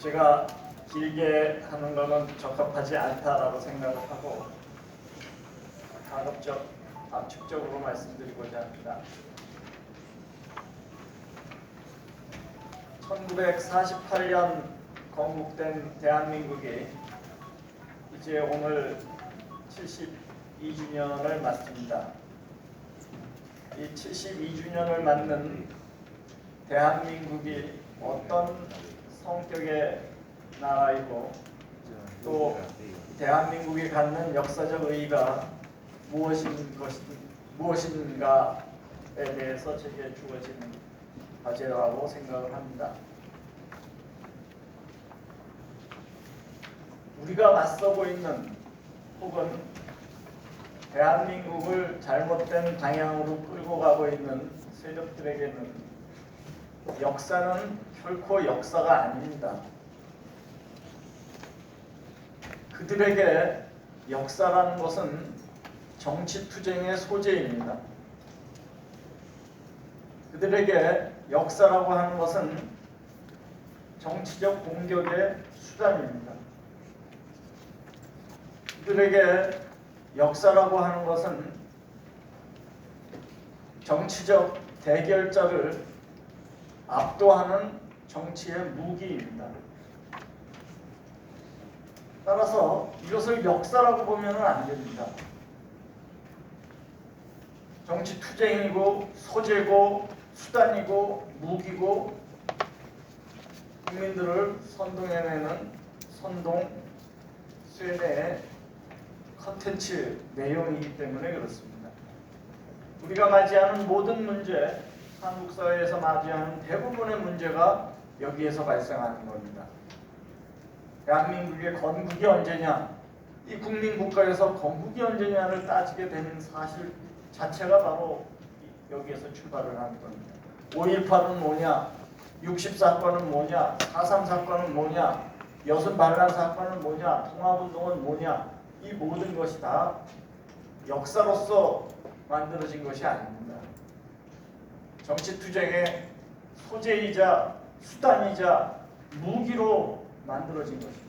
제가 길게 하는 것은 적합하지 않다라고 생각을 하고 가급적 압축적으로 말씀드리고자 합니다. 1948년 건국된 대한민국이 이제 오늘 72주년을 맞습니다. 이 72주년을 맞는 대한민국이 어떤 성격의 나라이고 또 대한민국이 갖는 역사적 의의가 무엇인가에 대해서 제게 주어지는 과제라고 생각을 합니다. 우리가 맞서고 있는 혹은 대한민국을 잘못된 방향으로 끌고 가고 있는 세력들에게는 역사는 결코 역사가 아닙니다. 그들에게 역사라는 것은 정치투쟁의 소재입니다. 그들에게 역사라고 하는 것은 정치적 공격의 수단입니다. 그들에게 역사라고 하는 것은 정치적 대결자를 압도하는 정치의 무기입니다. 따라서 이것을 역사라고 보면 안 됩니다. 정치 투쟁이고 소재고 수단이고 무기고 국민들을 선동해내는 선동 쇠뇌의 컨텐츠 내용이기 때문에 그렇습니다. 우리가 맞이하는 모든 문제, 한국 사회에서 맞이하는 대부분의 문제가 여기에서 발생하는 겁니다. 대한민국의 건국이 언제냐, 이 국민국가에서 건국이 언제냐를 따지게 되는 사실 자체가 바로 여기에서 출발을 하는 겁니다. 5.18은 뭐냐, 60사건은 뭐냐, 4.3 사건은 뭐냐, 여순 반란 사건은 뭐냐, 통합운동은 뭐냐, 이 모든 것이 다 역사로서 만들어진 것이 아닙니다. 정치투쟁의 소재이자 수단이자 무기로 만들어진 것입니다.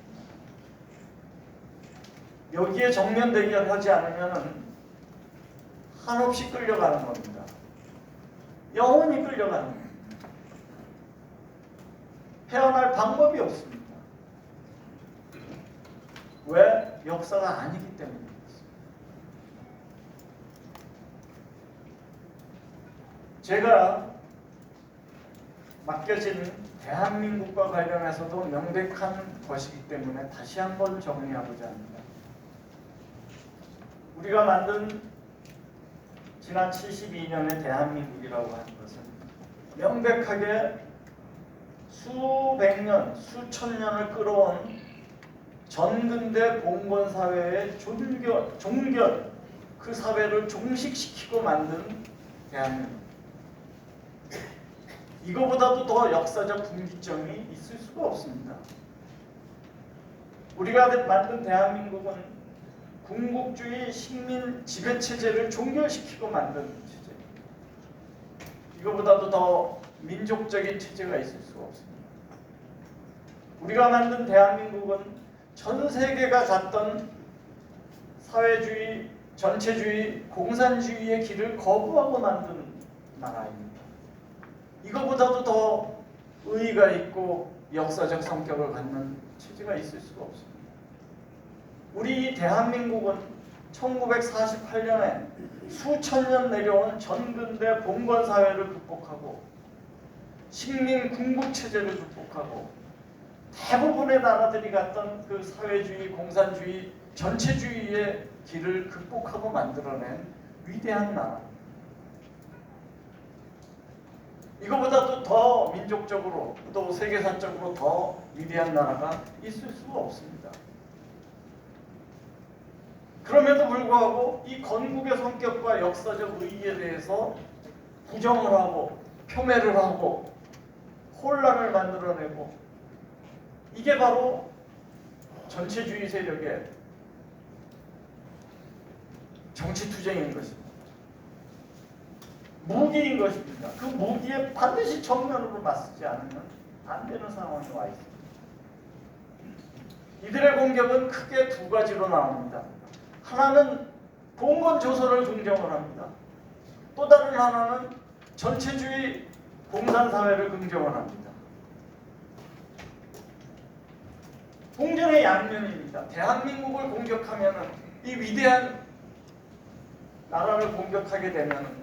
여기에 정면 대결하지 않으면 한없이 끌려가는 겁니다. 영원히 끌려가는 겁니다. 헤어날 방법이 없습니다. 왜? 역사가 아니기 때문입니다. 제가 맡겨진 대한민국과 관련해서도 명백한 것이기 때문에 다시 한번 정리하고자 합니다. 우리가 만든 지난 72년의 대한민국이라고 하는 것은 명백하게 수백 년, 수천 년을 끌어온 전근대 봉건 사회의 종결, 그 사회를 종식시키고 만든 대한민국. 이거보다도 더 역사적 분기점이 있을 수가 없습니다. 우리가 만든 대한민국은 군국주의 식민 지배체제를 종결시키고 만든 체제입니다. 이거보다도 더 민족적인 체제가 있을 수가 없습니다. 우리가 만든 대한민국은 전 세계가 갔던 사회주의, 전체주의, 공산주의의 길을 거부하고 만든 나라입니다. 이거보다도 더 의의가 있고 역사적 성격을 갖는 체제가 있을 수가 없습니다. 우리 대한민국은 1948년에 수천 년 내려온 전근대 봉건 사회를 극복하고 식민 군국 체제를 극복하고 대부분의 나라들이 갔던 그 사회주의, 공산주의, 전체주의의 길을 극복하고 만들어낸 위대한 나라입니다. 이거보다도 더 민족적으로 또 세계사적으로 더 위대한 나라가 있을 수가 없습니다. 그럼에도 불구하고 이 건국의 성격과 역사적 의의에 대해서 부정을 하고 폄훼를 하고 혼란을 만들어내고 이게 바로 전체주의 세력의 정치투쟁인 것입니다. 무기인 것입니다. 그 무기에 반드시 정면으로 맞서지 않으면 안 되는 상황에 와 있습니다. 이들의 공격은 크게 두 가지로 나옵니다. 하나는 봉건 조선을 긍정을 합니다. 또 다른 하나는 전체주의 공산사회를 긍정을 합니다. 공전의 양면입니다. 대한민국을 공격하면 이 위대한 나라를 공격하게 되면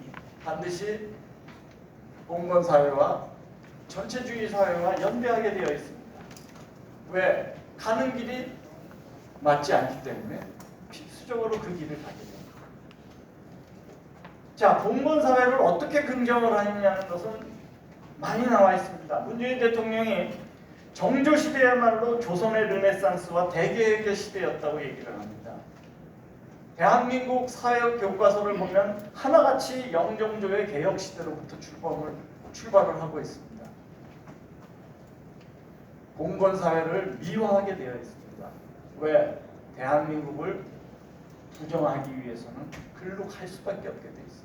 반드시 봉건사회와 전체주의 사회와 연대하게 되어 있습니다. 왜? 가는 길이 맞지 않기 때문에 필수적으로 그 길을 가게 됩니다. 자, 봉건사회를 어떻게 긍정을 하느냐는 것은 많이 나와 있습니다. 문재인 대통령이 정조시대야말로 조선의 르네상스와 대개혁의 시대였다고 얘기를 합니다. 대한민국 사회 교과서를 보면 하나같이 영종조의 개혁시대로부터 출발을 하고 있습니다. 봉건사회를 미화하게 되어 있습니다. 왜? 대한민국을 부정하기 위해서는 글로 갈 수밖에 없게 되어 있습니다.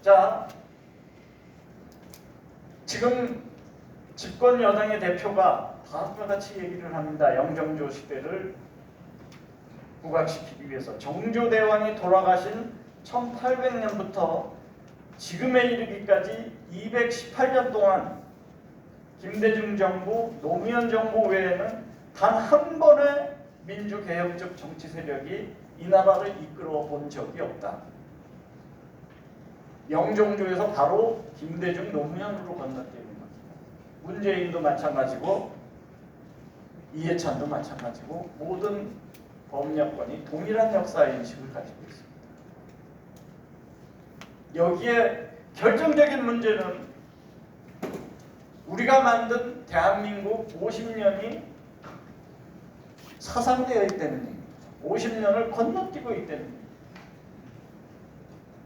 자, 지금 집권 여당의 대표가 다음과 같이 얘기를 합니다. 영정조 시대를 부각시키기 위해서 정조대왕이 돌아가신 1800년부터 지금에 이르기까지 218년 동안 김대중 정부, 노무현 정부 외에는 단 한 번의 민주개혁적 정치 세력이 이 나라를 이끌어 본 적이 없다. 영종조에서 바로 김대중, 노무현으로 건너뛰는 겁니다. 문재인도 마찬가지고 이해찬도 마찬가지고 모든 법력권이 동일한 역사인식을 가지고 있습니다. 여기에 결정적인 문제는 우리가 만든 대한민국 50년이 사상되어 있다는 얘기입니다. 50년을 건너뛰고 있다는 얘기입니다.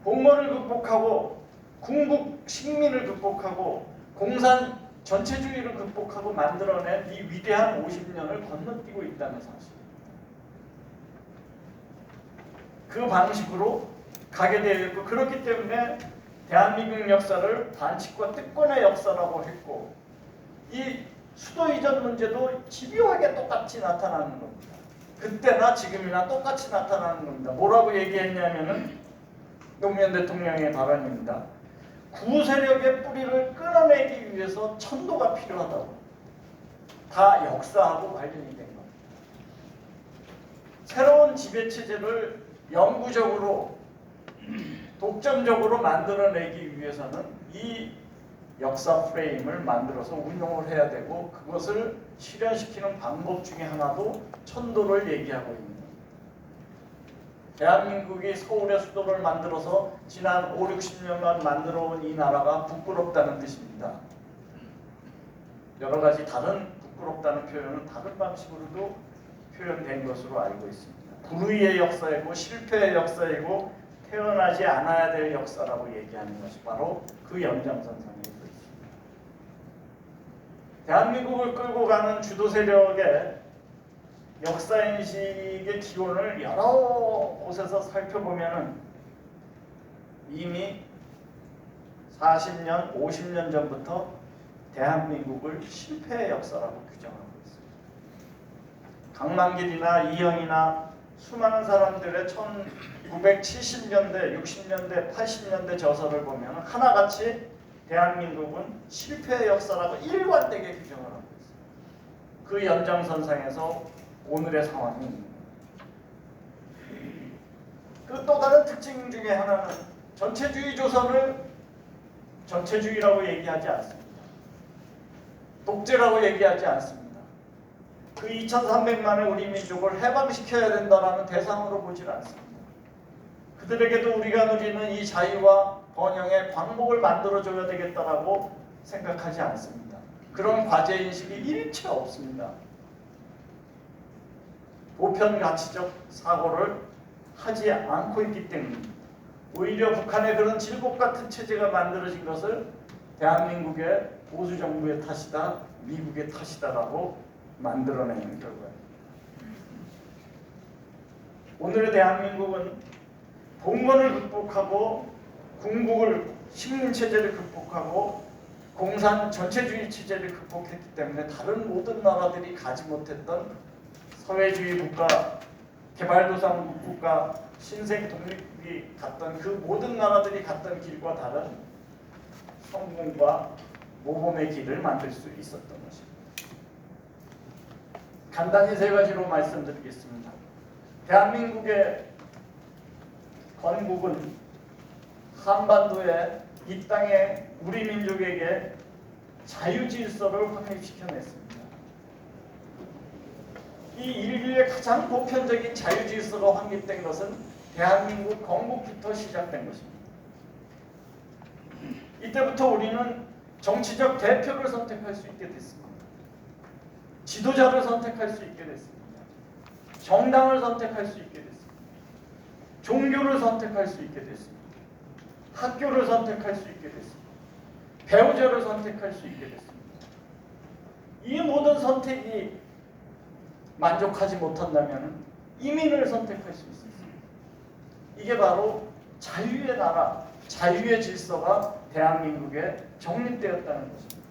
봉건을 극복하고 궁극 식민을 극복하고 공산 전체주의를 극복하고 만들어낸 이 위대한 50년을 건너뛰고 있다는 사실입니다. 그 방식으로 가게 되어 있고, 그렇기 때문에 대한민국 역사를 반칙과 특권의 역사라고 했고, 이 수도 이전 문제도 집요하게 똑같이 나타나는 겁니다. 그때나 지금이나 똑같이 나타나는 겁니다. 뭐라고 얘기했냐면은 노무현 대통령의 발언입니다. 구세력의 뿌리를 끊어내기 위해서 천도가 필요하다고. 다 역사하고 관련이 된 겁니다. 새로운 지배체제를 영구적으로 독점적으로 만들어내기 위해서는 이 역사 프레임을 만들어서 운용을 해야 되고, 그것을 실현시키는 방법 중에 하나도 천도를 얘기하고 있는 겁니다. 대한민국이 서울의 수도를 만들어서 지난 5, 60년간 만들어온 이 나라가 부끄럽다는 뜻입니다. 여러 가지 다른 부끄럽다는 표현은 다른 방식으로도 표현된 것으로 알고 있습니다. 불의의 역사이고 실패의 역사이고 태어나지 않아야 될 역사라고 얘기하는 것이 바로 그 연장선상에 있습니다. 대한민국을 끌고 가는 주도 세력의 역사인식의 기원을 여러 곳에서 살펴보면 이미 40년, 50년 전부터 대한민국을 실패의 역사라고 규정하고 있습니다. 강만길이나 이영이나 수많은 사람들의 1970년대, 60년대, 80년대 저서를 보면 하나같이 대한민국은 실패의 역사라고 일관되게 규정을 하고 있습니다. 그 연장선상에서 오늘의 상황이 있는 겁니다. 그 또 다른 특징 중에 하나는 전체주의 조선을 전체주의라고 얘기하지 않습니다. 독재라고 얘기하지 않습니다. 그 2300만의 우리 민족을 해방시켜야 된다는 대상으로 보질 않습니다. 그들에게도 우리가 누리는 이 자유와 번영의 광복을 만들어줘야 되겠다라고 생각하지 않습니다. 그런 과제인식이 일체 없습니다. 보편가치적 사고를 하지 않고 있기 때문입니다. 오히려 북한의 그런 질곡 같은 체제가 만들어진 것을 대한민국의 보수정부의 탓이다, 미국의 탓이다라고 만들어내는 결과입니다. 오늘의 대한민국은 봉건을 극복하고 궁극을 식민체제를 극복하고 공산 전체주의 체제를 극복했기 때문에 다른 모든 나라들이 가지 못했던 사회주의 국가, 개발도상 국가, 신생 독립이 갔던 그 모든 나라들이 갔던 길과 다른 성공과 모범의 길을 만들 수 있었던 것입니다. 간단히 세 가지로 말씀드리겠습니다. 대한민국의 건국은 한반도에 이 땅에 우리 민족에게 자유질서를 확립시켜냈습니다. 이 인류의 가장 보편적인 자유질서가 확립된 것은 대한민국 건국부터 시작된 것입니다. 이때부터 우리는 정치적 대표를 선택할 수 있게 됐습니다. 지도자를 선택할 수 있게 됐습니다. 정당을 선택할 수 있게 됐습니다. 종교를 선택할 수 있게 됐습니다. 학교를 선택할 수 있게 됐습니다. 배우자를 선택할 수 있게 됐습니다. 이 모든 선택이 만족하지 못한다면 이민을 선택할 수 있습니다. 이게 바로 자유의 나라, 자유의 질서가 대한민국에 정립되었다는 것입니다.